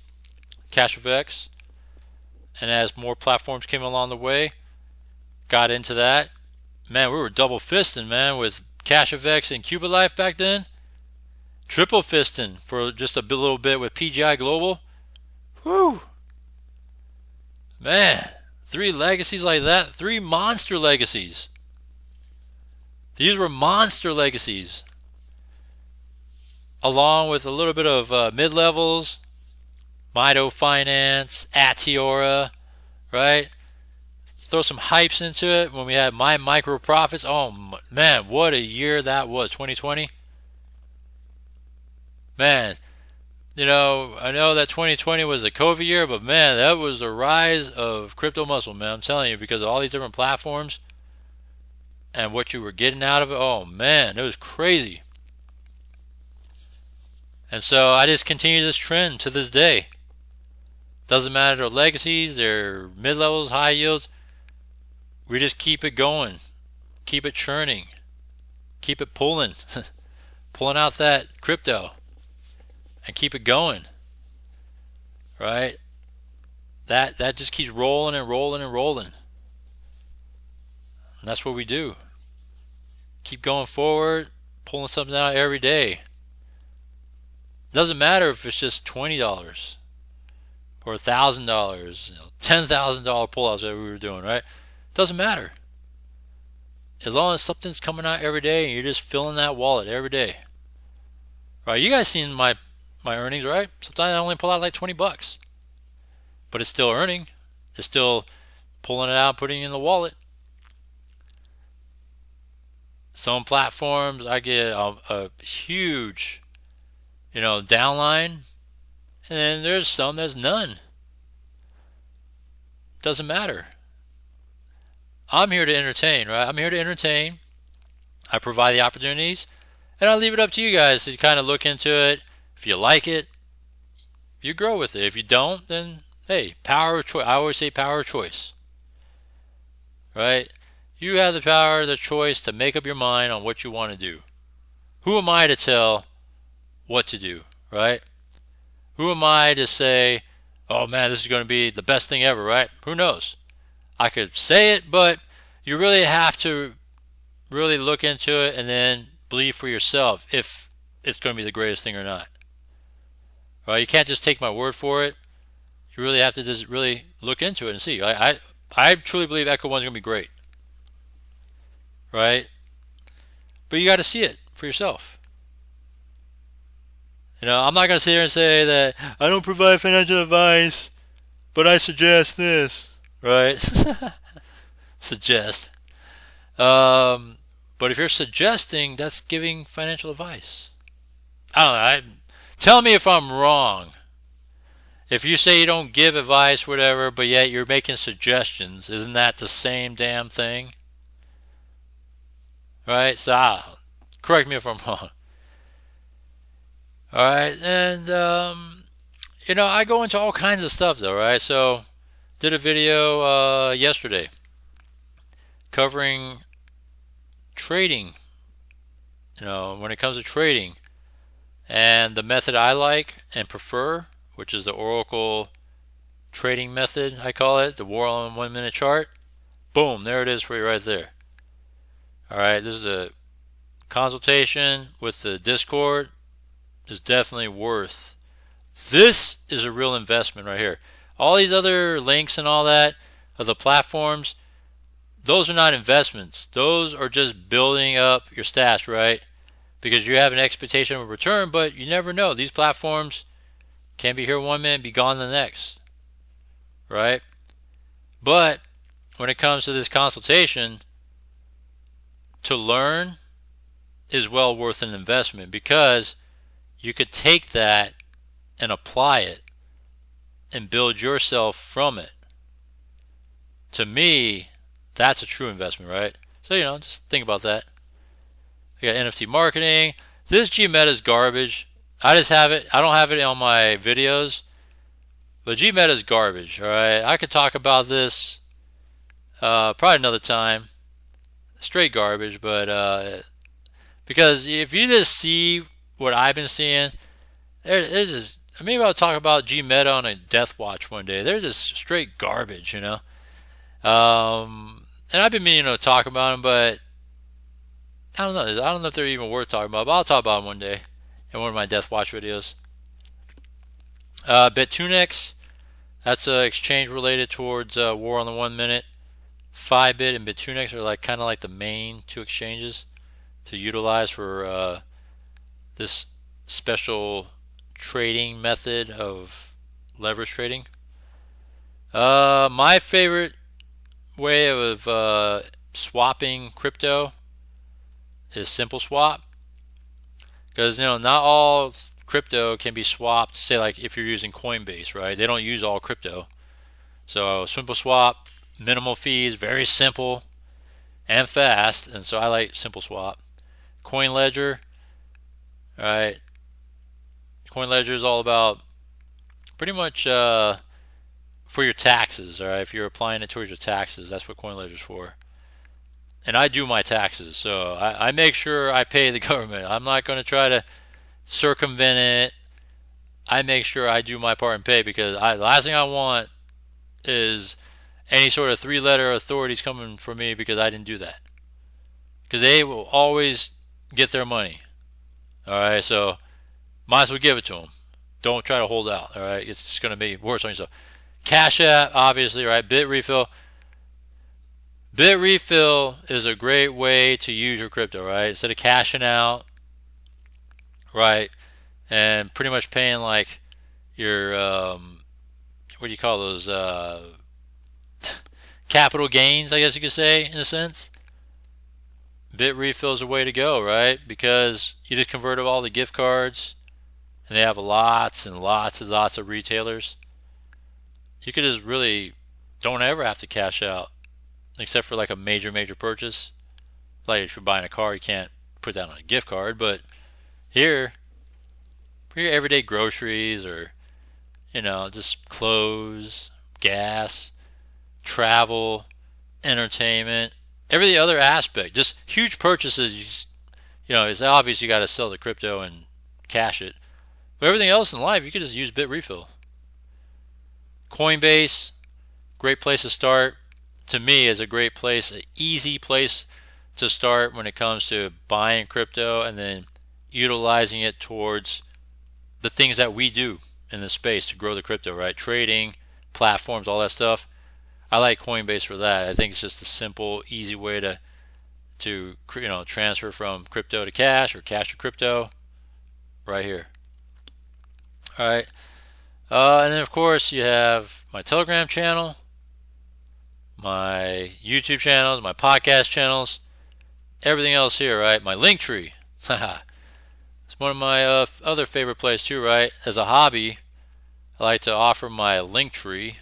Cash of X. And as more platforms came along the way, got into that. Man, we were double fisting, man, with Cash of X and Cuba Life back then. Triple fisting for just a little bit with PGI Global. Whew. Man, 3 legacies like that. 3 monster legacies. These were monster legacies. Along with a little bit of mid-levels. Mido Finance, Atiora, right? Throw some hypes into it when we had My Micro Profits. Oh, man, what a year that was, 2020. Man, you know, I know that 2020 was the COVID year, but man, that was the rise of crypto muscle, man. I'm telling you, because of all these different platforms and what you were getting out of it. Oh, man, it was crazy. And so I just continue this trend to this day. Doesn't matter their legacies, their mid-levels, high yields. We just keep it going. Keep it churning. Keep it pulling. Pulling out that crypto. And keep it going. Right? That just keeps rolling and rolling and rolling. And that's what we do. Keep going forward, pulling something out every day. Doesn't matter if it's just $20 or $1,000, $10,000 pullouts that we were doing, right? Doesn't matter. As long as something's coming out every day and you're just filling that wallet every day. Right? You guys seen my earnings, right? Sometimes I only pull out like $20. But it's still earning. It's still pulling it out, putting it in the wallet. Some platforms I get a huge, downline. And then there's some that's none. Doesn't matter. I'm here to entertain, right? I'm here to entertain. I provide the opportunities. And I'll leave it up to you guys to kind of look into it. If you like it, you grow with it. If you don't, then, hey, power of choice. I always say power of choice. Right? You have the power, the choice to make up your mind on what you want to do. Who am I to tell what to do, right? Who am I to say, oh man, this is going to be the best thing ever, right? Who knows? I could say it, but you really have to really look into it and then believe for yourself if it's going to be the greatest thing or not. Right? You can't just take my word for it. You really have to just really look into it and see. I truly believe Echo One's going to be great. Right? But you got to see it for yourself. I'm not going to sit here and say that I don't provide financial advice, but I suggest this. Right? Suggest. But if you're suggesting, that's giving financial advice. I don't know. Tell me if I'm wrong. If you say you don't give advice, whatever, but yet you're making suggestions, isn't that the same damn thing? Right? So, correct me if I'm wrong. Alright, and, I go into all kinds of stuff, though, right? So, did a video yesterday covering trading, when it comes to trading, and the method I like and prefer, which is the Oracle trading method, I call it, the War on 1 minute chart. Boom, there it is for you right there. Alright, this is a consultation with the Discord. Is definitely worth. This is a real investment right here. All these other links and all that of the platforms, those are not investments. Those are just building up your stash, right? Because you have an expectation of a return, but you never know. These platforms can be here 1 minute, be gone the next, right? But when it comes to this consultation, to learn is well worth an investment, because you could take that and apply it and build yourself from it. To me, that's a true investment, right? So, just think about that. I got NFT marketing. This G-Meta is garbage. I just have it. I don't have it on my videos. But G-Meta is garbage, alright? I could talk about this probably another time. Straight garbage, but because if you just see what I've been seeing, there's just, maybe I'll talk about G-Meta on a Death Watch one day. They're just straight garbage, And I've been meaning to talk about them, but I don't know. I don't know if they're even worth talking about, but I'll talk about them one day in one of my Death Watch videos. BitTunex, that's an exchange related towards War on the 1 minute. Fibit and BitTunex are kind of like the main two exchanges to utilize for this special trading method of leverage trading. My favorite way of swapping crypto is Simple Swap, because not all crypto can be swapped. Say like if you're using Coinbase, right? They don't use all crypto. So Simple Swap, minimal fees, very simple and fast, and so I like Simple Swap. CoinLedger, right? CoinLedger is all about pretty much for your taxes, all right? If you're applying it towards your taxes, that's what CoinLedger is for. And I do my taxes, so I make sure I pay the government. I'm not going to try to circumvent it. I make sure I do my part and pay, because the last thing I want is any sort of 3-letter authorities coming for me because I didn't do that. Because they will always get their money. Alright, so might as well give it to them. Don't try to hold out. Alright, it's just going to be worse on yourself. Cash App, obviously, right? BitRefill. BitRefill is a great way to use your crypto, right? Instead of cashing out, right, and pretty much paying like your what do you call those, capital gains, I guess you could say, in a sense. BitRefill is a way to go, right? Because you just converted all the gift cards, and they have lots and lots of retailers. You could just really don't ever have to cash out, except for like a major purchase. Like if you're buying a car, you can't put that on a gift card. But here, for your everyday groceries, or just clothes, gas, travel, entertainment, every other aspect, just huge purchases, it's obvious you got to sell the crypto and cash it. But everything else in life, you could just use BitRefill. Coinbase, great place to start. To me, is a great place, an easy place to start when it comes to buying crypto and then utilizing it towards the things that we do in the space to grow the crypto, right? Trading, platforms, all that stuff. I like Coinbase for that. I think it's just a simple, easy way to transfer from crypto to cash, or cash to crypto, right here. All right. And then of course you have my Telegram channel, my YouTube channels, my podcast channels, everything else here, right? My Linktree. It's one of my other favorite places too, right? As a hobby, I like to offer my Linktree.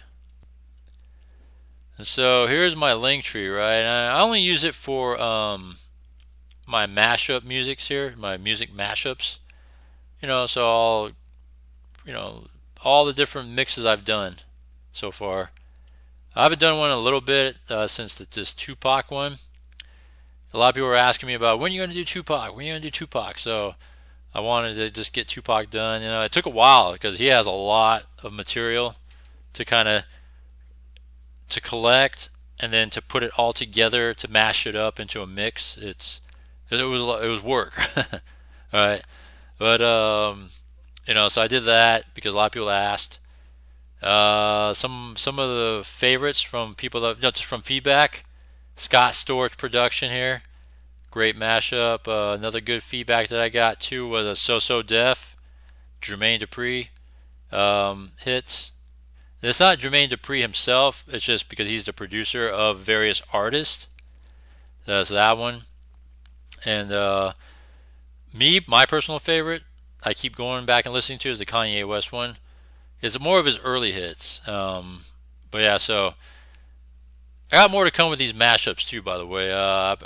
And so here's my Linktree, right? And I only use it for my mashup musics here, my music mashups. So all the different mixes I've done so far. I haven't done one in a little bit since this Tupac one. a lot of people were asking me about when you're going to do Tupac, when you're going to do Tupac. So I wanted to just get Tupac done. You know, it took a while because he has a lot of material to kind of to collect and then to put it all together to mash it up into a mix. It was work. All right, but you know, so I did that because a lot of people asked. Some of the favorites from people that, you know, just from feedback. Scott Storch production here, great mashup. Another good feedback that I got too was a So Def, Jermaine Dupri hits. And it's not Jermaine Dupri himself. It's just because he's the producer of various artists. That's that one. And my personal favorite, I keep going back and listening to is the Kanye West one. It's more of his early hits. But yeah, so I got more to come with these mashups too. By the way, I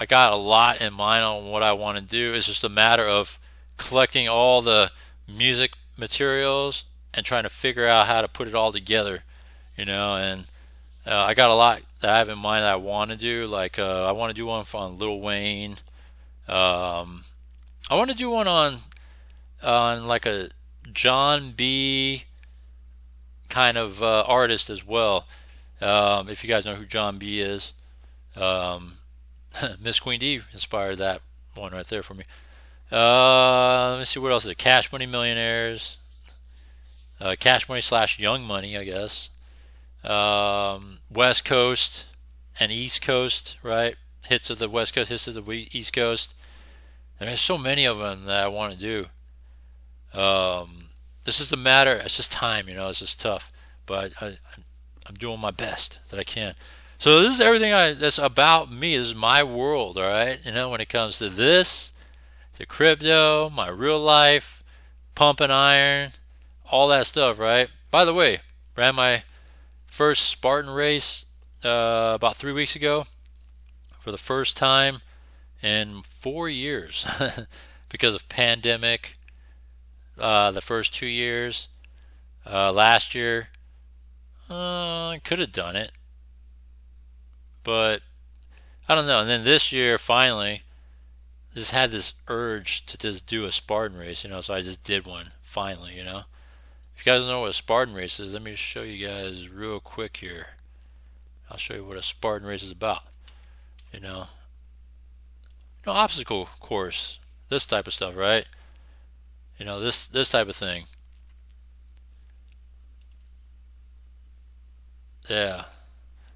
got a lot in mind on what I want to do. It's just a matter of collecting all the music materials and trying to figure out how to put it all together. You know, and I got a lot that I have in mind that I want to do. Like I want to do one on Lil Wayne. I want to do one on like a John B kind of artist as well. If you guys know who John B is, Miss Queen D inspired that one right there for me. Let me see what else is it. Cash Money Millionaires, Cash Money / Young Money, I guess. West Coast and East Coast, right? Hits of the West Coast, hits of the East Coast. And there's so many of them that I want to do. This is the matter. It's just time, you know. It's just tough, but I'm doing my best that I can. So this is everything that's about me. This is my world, all right. You know, when it comes to this, to crypto, my real life, pumping iron, all that stuff, right? By the way, ran my first Spartan race about 3 weeks ago for the first time in 4 years because of pandemic. The first 2 years, last year, I could have done it, but I don't know. And then this year, finally, just had this urge to just do a Spartan race, you know. So I just did one finally, you know. If you guys don't know what a Spartan race is, let me show you guys real quick here. I'll show you what a Spartan race is about. You know, obstacle course, this type of stuff, right? You know, this type of thing. Yeah.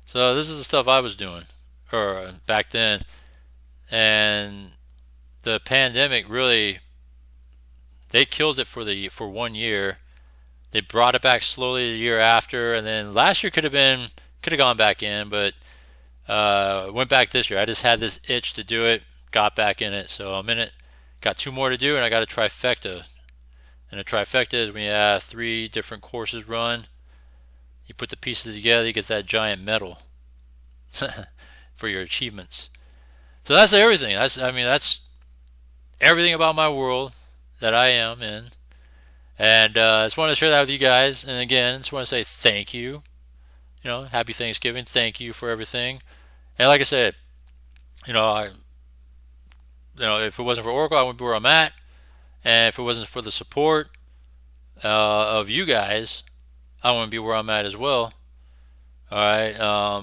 So this is the stuff I was doing, or back then, and the pandemic really, they killed it for 1 year. They brought it back slowly the year after, and then last year could have gone back in, but went back this year. I just had this itch to do it, got back in it, so I'm in it. Got 2 more to do, and I got a trifecta. And a trifecta is when you have 3 different courses run. You put the pieces together, you get that giant medal for your achievements. So that's everything. That's everything about my world that I am in. And I just wanted to share that with you guys. And again, just want to say thank you. You know, happy Thanksgiving. Thank you for everything. And like I said, you know, if it wasn't for Oracle, I wouldn't be where I'm at. And if it wasn't for the support of you guys, I wouldn't be where I'm at as well. All right.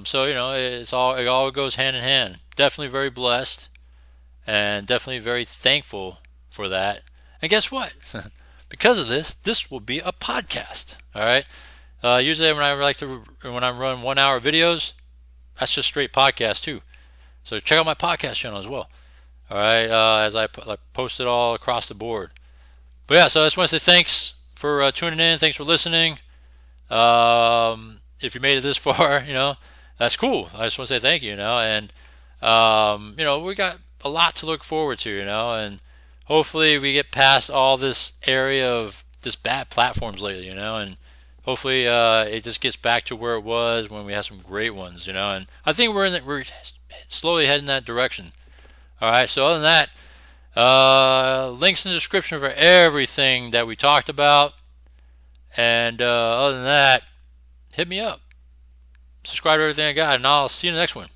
So you know, it all goes hand in hand. Definitely very blessed, and definitely very thankful for that. And guess what? Because of this will be a podcast. All right. Usually when I run 1 hour videos, that's just straight podcast too. So check out my podcast channel as well. All right, as I post it all across the board. But yeah, so I just want to say thanks for tuning in. Thanks for listening. If you made it this far, you know, that's cool. I just want to say thank you, you know. And, you know, we got a lot to look forward to, you know. And hopefully we get past all this area of just bad platforms lately, you know. And hopefully it just gets back to where it was when we had some great ones, you know. And I think we're slowly heading that direction. All right, so other than that, links in the description for everything that we talked about. And other than that, hit me up. Subscribe to everything I got, and I'll see you in the next one.